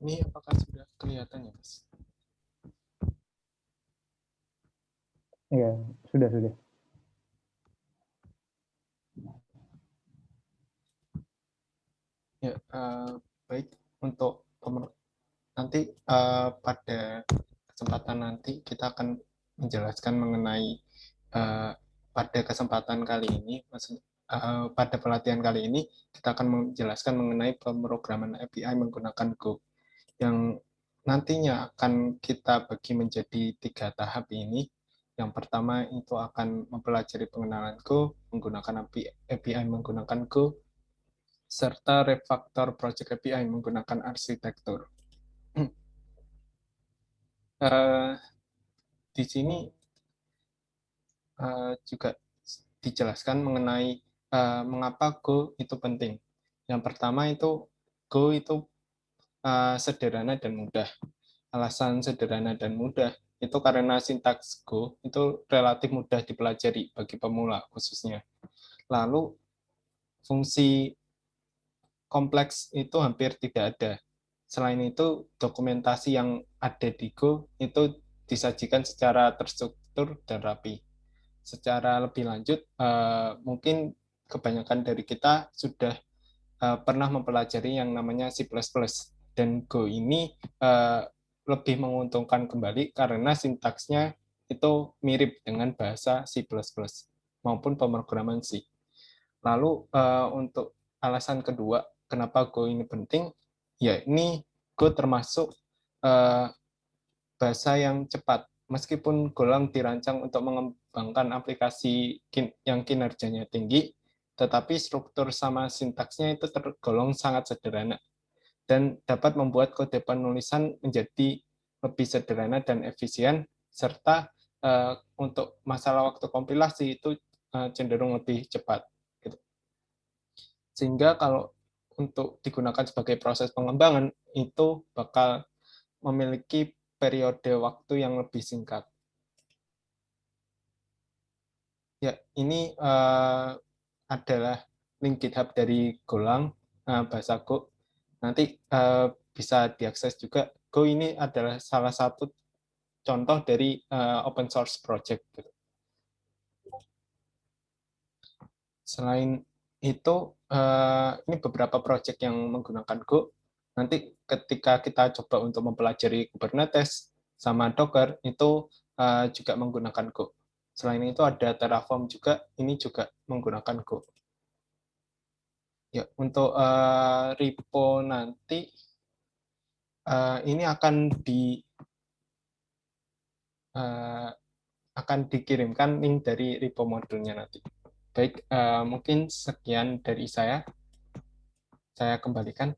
Ini apakah sudah kelihatan ya, Mas? Iya, sudah. Ya, baik. Untuk nanti pada kesempatan nanti kita akan menjelaskan mengenai pada kesempatan kali ini, pada pelatihan kali ini kita akan menjelaskan mengenai pemrograman API menggunakan Go yang nantinya akan kita bagi menjadi 3 tahap ini. Yang pertama itu akan mempelajari pengenalan Go, menggunakan API menggunakan Go, serta refaktor project API menggunakan arsitektur. Uh, di sini juga dijelaskan mengenai mengapa Go itu penting. Yang pertama itu Go itu sederhana dan mudah. Alasan sederhana dan mudah itu karena sintaks Go itu relatif mudah dipelajari bagi pemula khususnya. Lalu fungsi kompleks itu hampir tidak ada. Selain itu, dokumentasi yang ada di Go itu disajikan secara terstruktur dan rapi. Secara lebih lanjut, mungkin kebanyakan dari kita sudah pernah mempelajari yang namanya C++, dan Go ini lebih menguntungkan kembali karena sintaksnya itu mirip dengan bahasa C++ maupun pemrograman C. Lalu untuk alasan kedua, kenapa Go ini penting, ya ini Go termasuk bahasa yang cepat. Meskipun Golang dirancang untuk mengembangkan aplikasi yang kinerjanya tinggi, tetapi struktur sama sintaksnya itu tergolong sangat sederhana dan dapat membuat kode penulisan menjadi lebih sederhana dan efisien, serta untuk masalah waktu kompilasi itu cenderung lebih cepat. Gitu. Sehingga kalau untuk digunakan sebagai proses pengembangan, itu bakal memiliki periode waktu yang lebih singkat. Ya, ini adalah link GitHub dari Golang, bahasa Go. Nanti bisa diakses juga. Go ini adalah salah satu contoh dari open source project. Selain itu, ini beberapa project yang menggunakan Go. Nanti ketika kita coba untuk mempelajari Kubernetes sama Docker, itu juga menggunakan Go. Selain itu ada Terraform juga, ini juga menggunakan Go. Ya, untuk repo nanti ini akan dikirimkan link dari repo modulnya nanti. Baik, mungkin sekian dari saya. Saya kembalikan.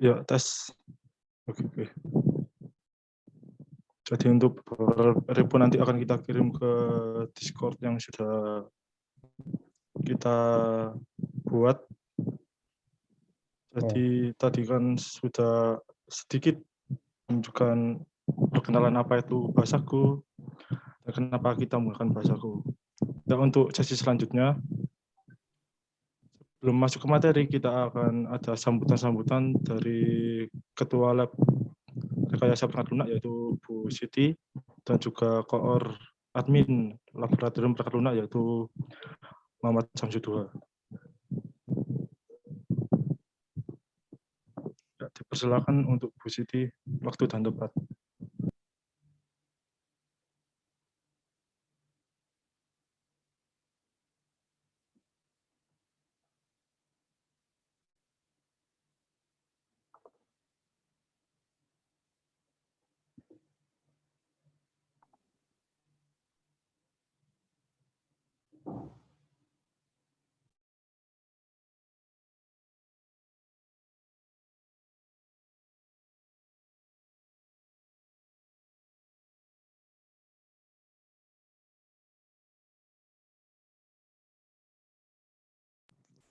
Ya, tes. Oke. Jadi untuk repo nanti akan kita kirim ke Discord yang sudah kita buat. Jadi tadi kan sudah sedikit menunjukkan perkenalan apa itu bahasa Go dan kenapa kita menggunakan bahasa Go. Dan untuk sesi selanjutnya, sebelum masuk ke materi, kita akan ada sambutan-sambutan dari Ketua Lab Rekayasa Perangkat Lunak, yaitu Bu Siti, dan juga koor admin Laboratorium Perangkat Lunak, yaitu Muhammad Samsudua. Ya, dipersilakan untuk Bu Siti, waktu dan tempat.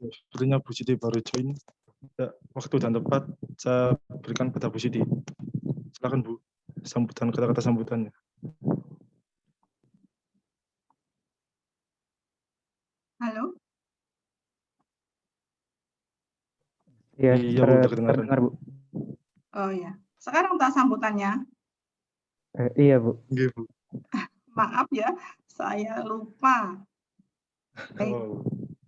Sepertinya Bu Siti baru join. Ya, waktu dan tempat saya berikan pada Bu Siti. Silakan Bu, sambutan kata-kata sambutannya. Halo. Iya, Iya Bu, udah kedengaran. terdengar Bu. Oh ya, sekarang tak sambutannya. Iya Bu. Iya Bu. Maaf ya, saya lupa. Baik, Oh.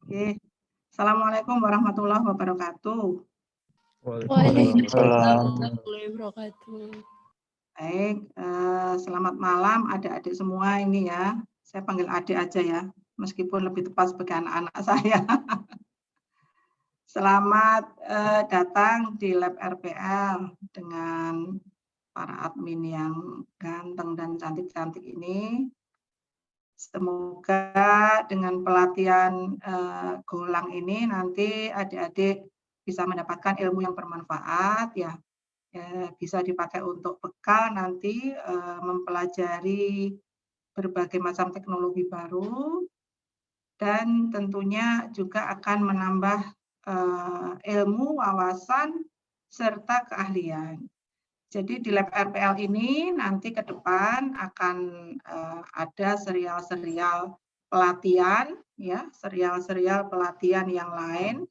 oke. Assalamualaikum warahmatullahi wabarakatuh. Waalaikumsalam warahmatullahi wabarakatuh. Baik, selamat malam adik-adik semua ini ya. Saya panggil adik aja ya, meskipun lebih tepat sebagai anak-anak saya. Selamat datang di Lab RPL dengan para admin yang ganteng dan cantik-cantik ini. Semoga dengan pelatihan Golang ini nanti adik-adik bisa mendapatkan ilmu yang bermanfaat ya. Bisa dipakai untuk bekal nanti mempelajari berbagai macam teknologi baru dan tentunya juga akan menambah ilmu, wawasan, serta keahlian. Jadi di Lab RPL ini nanti ke depan akan ada serial-serial pelatihan, ya, serial-serial pelatihan yang lain.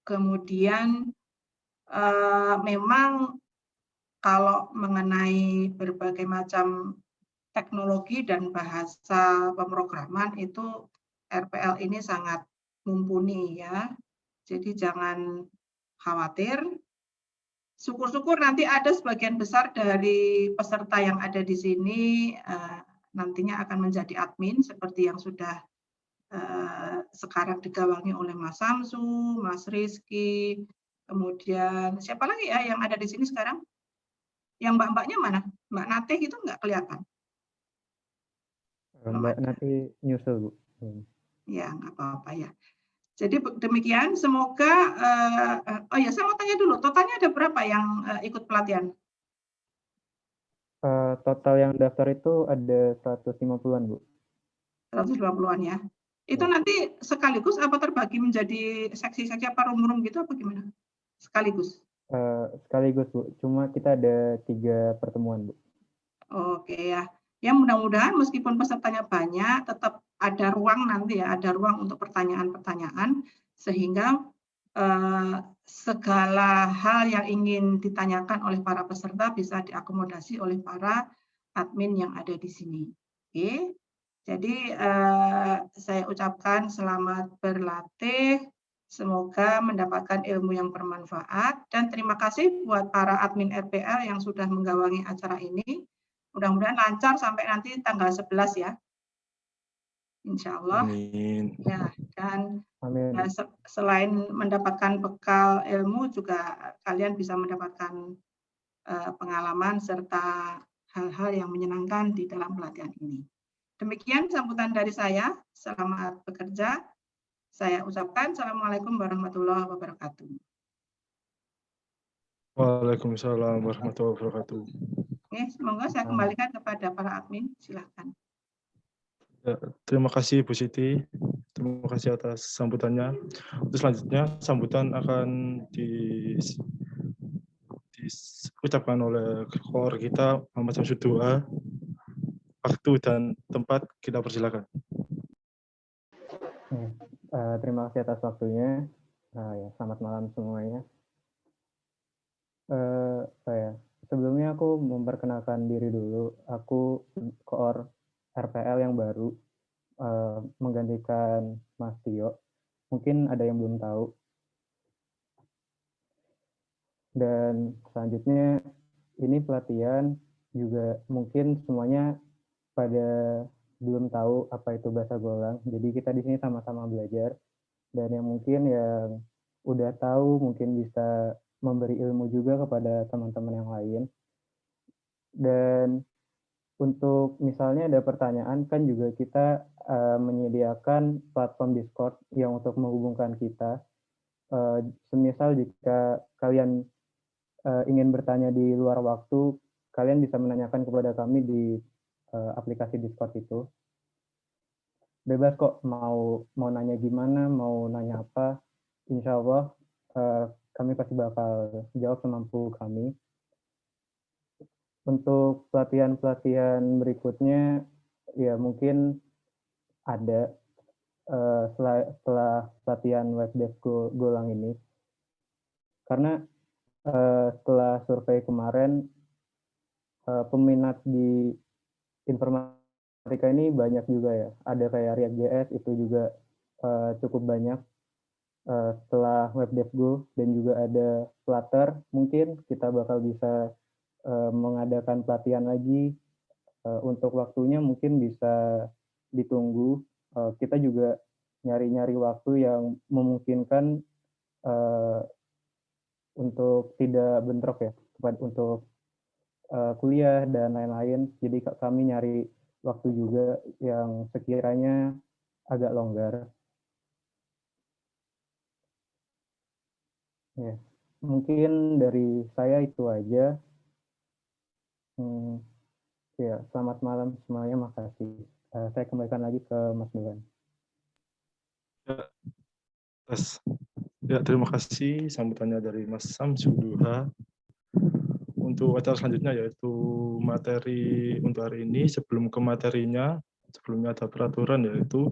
Kemudian memang kalau mengenai berbagai macam teknologi dan bahasa pemrograman itu RPL ini sangat mumpuni ya. Jadi jangan khawatir. Syukur-syukur nanti ada sebagian besar dari peserta yang ada di sini nantinya akan menjadi admin seperti yang sudah sekarang digawangi oleh Mas Samsu, Mas Rizky, kemudian siapa lagi ya yang ada di sini sekarang? Yang mbak-mbaknya mana? Mbak Nateh itu nggak kelihatan. Mbak nanti nyusul Bu. Ya, nggak apa-apa ya. Jadi demikian, semoga, oh ya saya mau tanya dulu, totalnya ada berapa yang ikut pelatihan? Total yang daftar itu ada 150-an Bu. 150-an ya. Itu Ya. nanti sekaligus apa terbagi menjadi seksi-seksi apa room-room gitu apa gimana? Sekaligus? Sekaligus Bu, cuma kita ada 3 pertemuan Bu. Oke ya. Ya mudah-mudahan meskipun pesertanya banyak, tetap ada ruang nanti ya, ada ruang untuk pertanyaan-pertanyaan, sehingga segala hal yang ingin ditanyakan oleh para peserta bisa diakomodasi oleh para admin yang ada di sini. Oke, jadi saya ucapkan selamat berlatih, semoga mendapatkan ilmu yang bermanfaat, dan terima kasih buat para admin RPL yang sudah menggawangi acara ini. Mudah-mudahan lancar sampai nanti tanggal 11 ya. Insya Allah. Amin. Ya, dan Amin. selain mendapatkan bekal ilmu juga kalian bisa mendapatkan pengalaman serta hal-hal yang menyenangkan di dalam pelatihan ini. Demikian sambutan dari saya. Selamat bekerja. Saya ucapkan Assalamualaikum warahmatullahi wabarakatuh. Waalaikumsalam warahmatullahi wabarakatuh. Oke, semoga saya kembalikan kepada para admin. Silakan. Ya, terima kasih Bu Siti. Terima kasih atas sambutannya. Untuk selanjutnya sambutan akan diucapkan oleh koor kita Muhammad Samsud Doa. Waktu dan tempat kita persilakan. Terima kasih atas waktunya. Ya, selamat malam semuanya. Sebelumnya aku memperkenalkan diri dulu. Aku koor RPL yang baru menggantikan Mas Tio. Mungkin ada yang belum tahu. Dan selanjutnya ini pelatihan juga mungkin semuanya pada belum tahu apa itu bahasa Golang. Jadi kita di sini sama-sama belajar. Dan yang mungkin yang udah tahu mungkin bisa memberi ilmu juga kepada teman-teman yang lain. Dan untuk misalnya ada pertanyaan kan juga kita menyediakan platform Discord yang untuk menghubungkan kita. Semisal jika kalian ingin bertanya di luar waktu, kalian bisa menanyakan kepada kami di aplikasi Discord itu. Bebas kok mau nanya gimana, mau nanya apa, insya Allah kami pasti bakal jawab semampu kami. Untuk pelatihan-pelatihan berikutnya, ya mungkin ada setelah pelatihan webdev Golang ini, karena setelah survei kemarin peminat di informatika ini banyak juga ya. Ada kayak React.js itu juga cukup banyak. Setelah WebDevGo dan juga ada Flutter, mungkin kita bakal bisa mengadakan pelatihan lagi. Untuk waktunya mungkin bisa ditunggu. Kita juga nyari-nyari waktu yang memungkinkan untuk tidak bentrok ya, untuk kuliah dan lain-lain. Jadi kami nyari waktu juga yang sekiranya agak longgar. Ya, mungkin dari saya itu aja. Ya, selamat malam semuanya, makasih. Saya kembalikan lagi ke Mas Dewan. Ya, terima kasih sambutannya dari Mas Samsuduha. Untuk acara selanjutnya yaitu materi untuk hari ini. Sebelum ke materinya, sebelumnya ada peraturan yaitu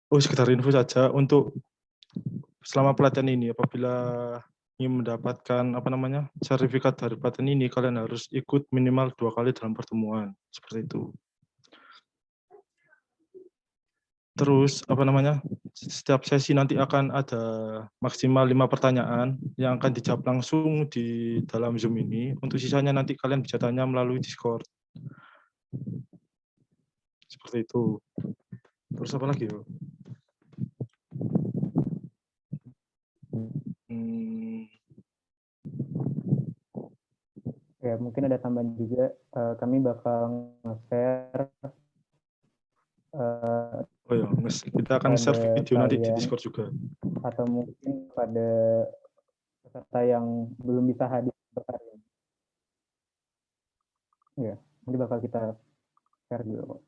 sekedar info saja untuk selama pelatihan ini, apabila ingin mendapatkan sertifikat dari pelatihan ini, kalian harus ikut minimal 2 kali dalam pertemuan seperti itu. Terus setiap sesi nanti akan ada maksimal 5 pertanyaan yang akan dijawab langsung di dalam Zoom ini. Untuk sisanya nanti kalian bisa tanya melalui Discord. Seperti itu. Terus apa lagi? Ya, mungkin ada tambahan juga. Kami bakal nge-share. Kita akan share video nanti di Discord juga. Atau mungkin pada peserta yang belum bisa hadir hari ini. Ya, nanti bakal kita share juga kok.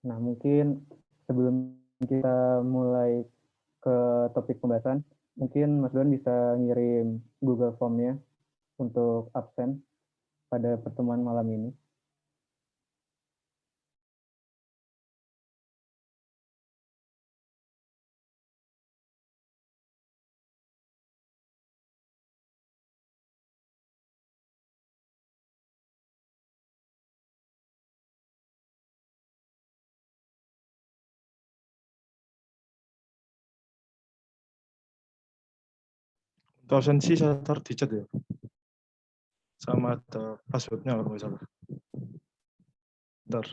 Nah, mungkin sebelum kita mulai ke topik pembahasan, mungkin Mas Don bisa ngirim Google Form-nya untuk absen pada pertemuan malam ini. Untuk absensi saya taruh di chat ya. Sama ada passwordnya kalau nggak salah. Bentar.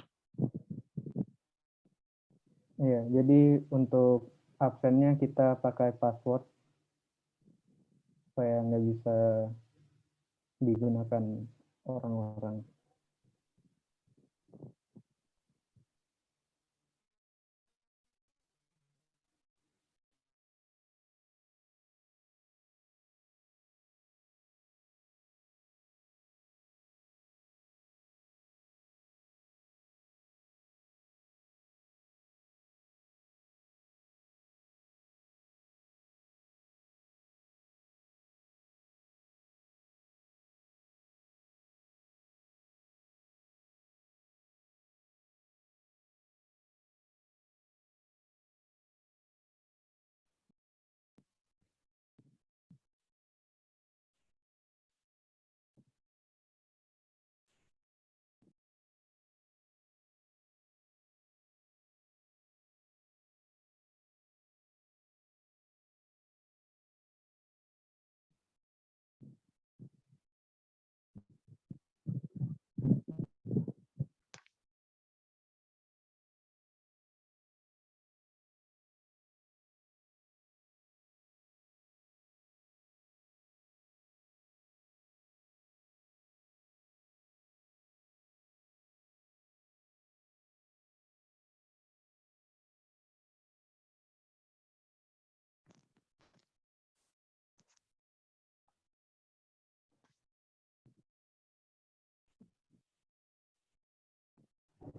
Iya, jadi untuk absennya kita pakai password supaya nggak bisa digunakan orang-orang.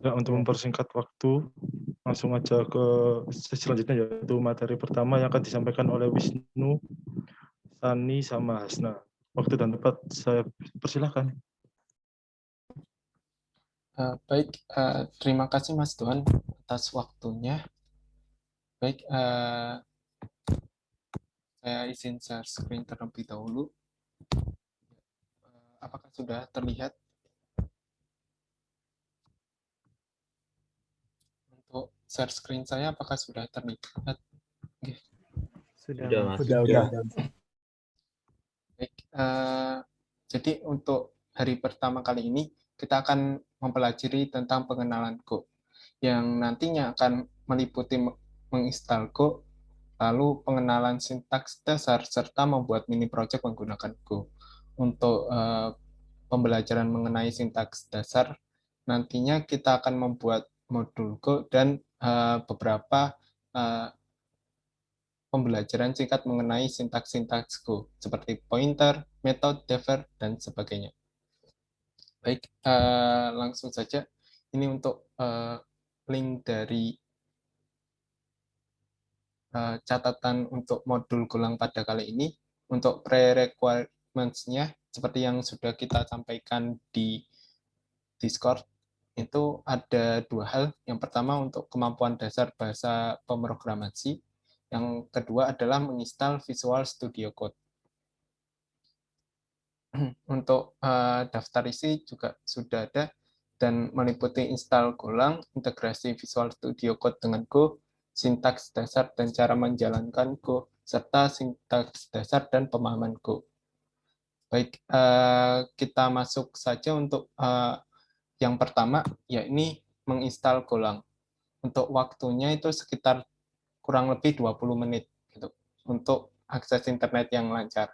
Ya, untuk mempersingkat waktu, langsung aja ke sesi selanjutnya, yaitu materi pertama yang akan disampaikan oleh Wisnu, Sani, sama Hasna. Waktu dan tempat saya persilahkan. Baik, terima kasih Mas Tuhan atas waktunya. Baik, saya izin share screen terlebih dahulu. Apakah sudah terlihat? Untuk share screen saya, apakah sudah terlihat? Sudah, Mas. Sudah. Baik, jadi untuk hari pertama kali ini, kita akan mempelajari tentang pengenalan Go, yang nantinya akan meliputi menginstal Go, lalu pengenalan sintaks dasar, serta membuat mini project menggunakan Go. Untuk pembelajaran mengenai sintaks dasar, nantinya kita akan membuat modul Go dan beberapa pembelajaran singkat mengenai sintaks-sintaks Go, seperti pointer, method, defer, dan sebagainya. Baik, langsung saja. Ini untuk link dari catatan untuk modul Golang pada kali ini. Untuk pre-requirements-nya, seperti yang sudah kita sampaikan di Discord, itu ada dua hal. Yang pertama untuk kemampuan dasar bahasa pemrogrammasi. Yang kedua adalah menginstal Visual Studio Code. Untuk daftar isi juga sudah ada dan meliputi install Golang, integrasi Visual Studio Code dengan Go, sintaks dasar dan cara menjalankan Go, serta sintaks dasar dan pemahaman Go. Baik, kita masuk saja untuk yang pertama, yakni menginstal Golang. Untuk waktunya itu sekitar kurang lebih 20 menit gitu, untuk akses internet yang lancar.